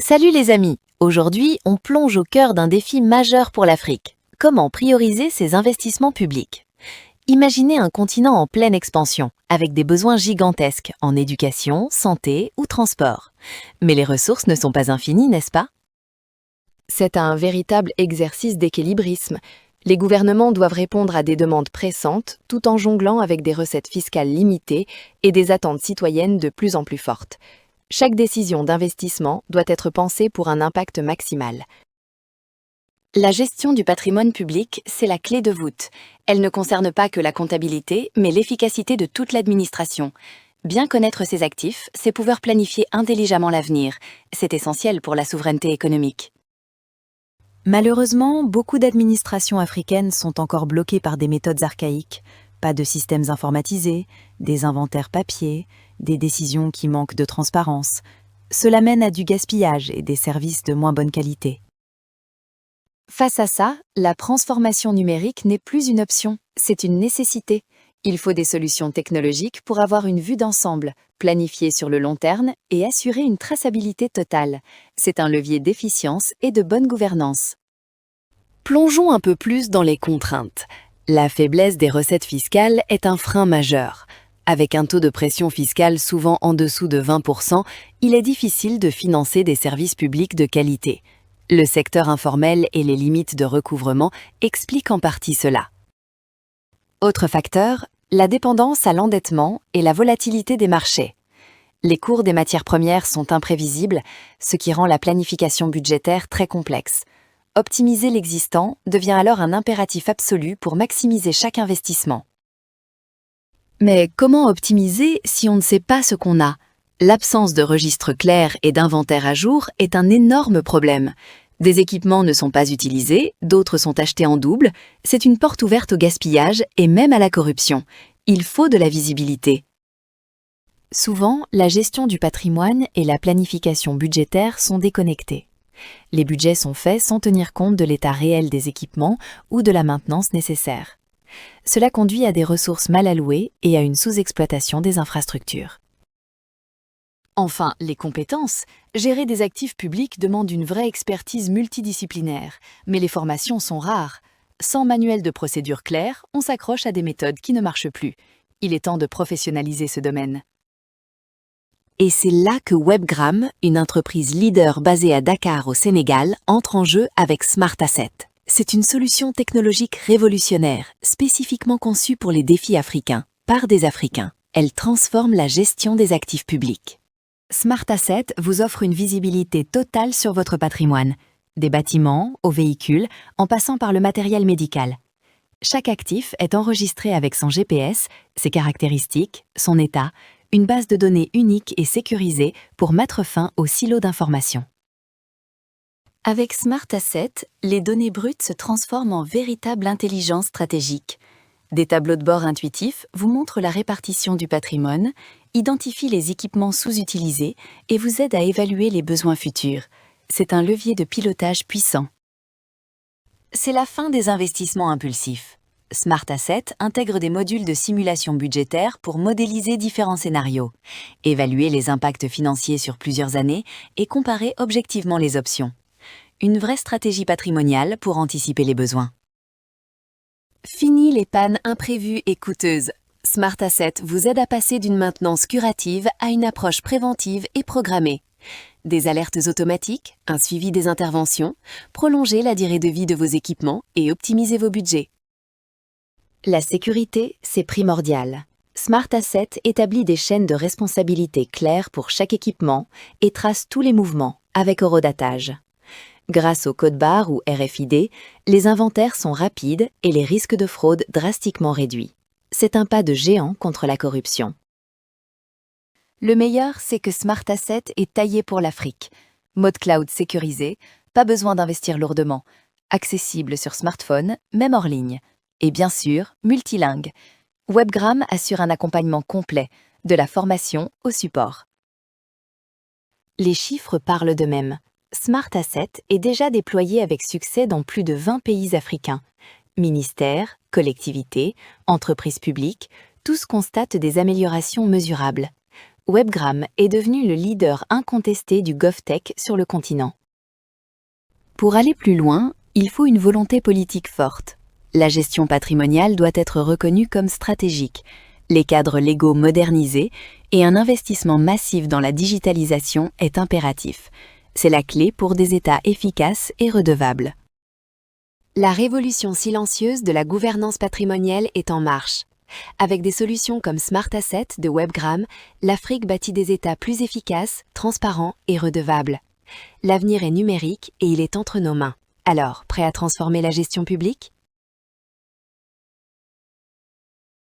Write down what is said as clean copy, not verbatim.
Salut les amis! Aujourd'hui, on plonge au cœur d'un défi majeur pour l'Afrique. Comment prioriser ses investissements publics? Imaginez un continent en pleine expansion, avec des besoins gigantesques en éducation, santé ou transport. Mais les ressources ne sont pas infinies, n'est-ce pas? C'est un véritable exercice d'équilibrisme. Les gouvernements doivent répondre à des demandes pressantes tout en jonglant avec des recettes fiscales limitées et des attentes citoyennes de plus en plus fortes. Chaque décision d'investissement doit être pensée pour un impact maximal. La gestion du patrimoine public, c'est la clé de voûte. Elle ne concerne pas que la comptabilité, mais l'efficacité de toute l'administration. Bien connaître ses actifs, c'est pouvoir planifier intelligemment l'avenir. C'est essentiel pour la souveraineté économique. Malheureusement, beaucoup d'administrations africaines sont encore bloquées par des méthodes archaïques. Pas de systèmes informatisés, des inventaires papier, des décisions qui manquent de transparence. Cela mène à du gaspillage et des services de moins bonne qualité. Face à ça, la transformation numérique n'est plus une option, c'est une nécessité. Il faut des solutions technologiques pour avoir une vue d'ensemble, planifier sur le long terme et assurer une traçabilité totale. C'est un levier d'efficience et de bonne gouvernance. Plongeons un peu plus dans les contraintes. La faiblesse des recettes fiscales est un frein majeur. Avec un taux de pression fiscale souvent en dessous de 20%, il est difficile de financer des services publics de qualité. Le secteur informel et les limites de recouvrement expliquent en partie cela. Autre facteur, la dépendance à l'endettement et la volatilité des marchés. Les cours des matières premières sont imprévisibles, ce qui rend la planification budgétaire très complexe. Optimiser l'existant devient alors un impératif absolu pour maximiser chaque investissement. Mais comment optimiser si on ne sait pas ce qu'on a? L'absence de registre clair et d'inventaire à jour est un énorme problème. Des équipements ne sont pas utilisés, d'autres sont achetés en double. C'est une porte ouverte au gaspillage et même à la corruption. Il faut de la visibilité. Souvent, la gestion du patrimoine et la planification budgétaire sont déconnectées. Les budgets sont faits sans tenir compte de l'état réel des équipements ou de la maintenance nécessaire. Cela conduit à des ressources mal allouées et à une sous-exploitation des infrastructures. Enfin, les compétences. Gérer des actifs publics demande une vraie expertise multidisciplinaire, mais les formations sont rares. Sans manuel de procédure clair, on s'accroche à des méthodes qui ne marchent plus. Il est temps de professionnaliser ce domaine. Et c'est là que Webgram, une entreprise leader basée à Dakar au Sénégal, entre en jeu avec Smart Asset. C'est une solution technologique révolutionnaire, spécifiquement conçue pour les défis africains, par des Africains. Elle transforme la gestion des actifs publics. Smart Asset vous offre une visibilité totale sur votre patrimoine, des bâtiments aux véhicules, en passant par le matériel médical. Chaque actif est enregistré avec son GPS, ses caractéristiques, son état, une base de données unique et sécurisée pour mettre fin aux silos d'informations. Avec Smart Asset, les données brutes se transforment en véritable intelligence stratégique. Des tableaux de bord intuitifs vous montrent la répartition du patrimoine, identifient les équipements sous-utilisés et vous aident à évaluer les besoins futurs. C'est un levier de pilotage puissant. C'est la fin des investissements impulsifs. Smart Asset intègre des modules de simulation budgétaire pour modéliser différents scénarios, évaluer les impacts financiers sur plusieurs années et comparer objectivement les options. Une vraie stratégie patrimoniale pour anticiper les besoins. Fini les pannes imprévues et coûteuses. Smart Asset vous aide à passer d'une maintenance curative à une approche préventive et programmée. Des alertes automatiques, un suivi des interventions, prolongez la durée de vie de vos équipements et optimisez vos budgets. La sécurité, c'est primordial. Smart Asset établit des chaînes de responsabilité claires pour chaque équipement et trace tous les mouvements avec horodatage. Grâce au code barre ou RFID, les inventaires sont rapides et les risques de fraude drastiquement réduits. C'est un pas de géant contre la corruption. Le meilleur, c'est que Smart Asset est taillé pour l'Afrique. Mode cloud sécurisé, pas besoin d'investir lourdement. Accessible sur smartphone, même hors ligne. Et bien sûr, multilingue. Webgram assure un accompagnement complet, de la formation au support. Les chiffres parlent d'eux-mêmes. Smart Asset est déjà déployé avec succès dans plus de 20 pays africains. Ministères, collectivités, entreprises publiques, tous constatent des améliorations mesurables. Webgram est devenu le leader incontesté du GovTech sur le continent. Pour aller plus loin, il faut une volonté politique forte. La gestion patrimoniale doit être reconnue comme stratégique, les cadres légaux modernisés et un investissement massif dans la digitalisation est impératif. C'est la clé pour des États efficaces et redevables. La révolution silencieuse de la gouvernance patrimoniale est en marche. Avec des solutions comme Smart Asset de Webgram, l'Afrique bâtit des États plus efficaces, transparents et redevables. L'avenir est numérique et il est entre nos mains. Alors, prêt à transformer la gestion publique ?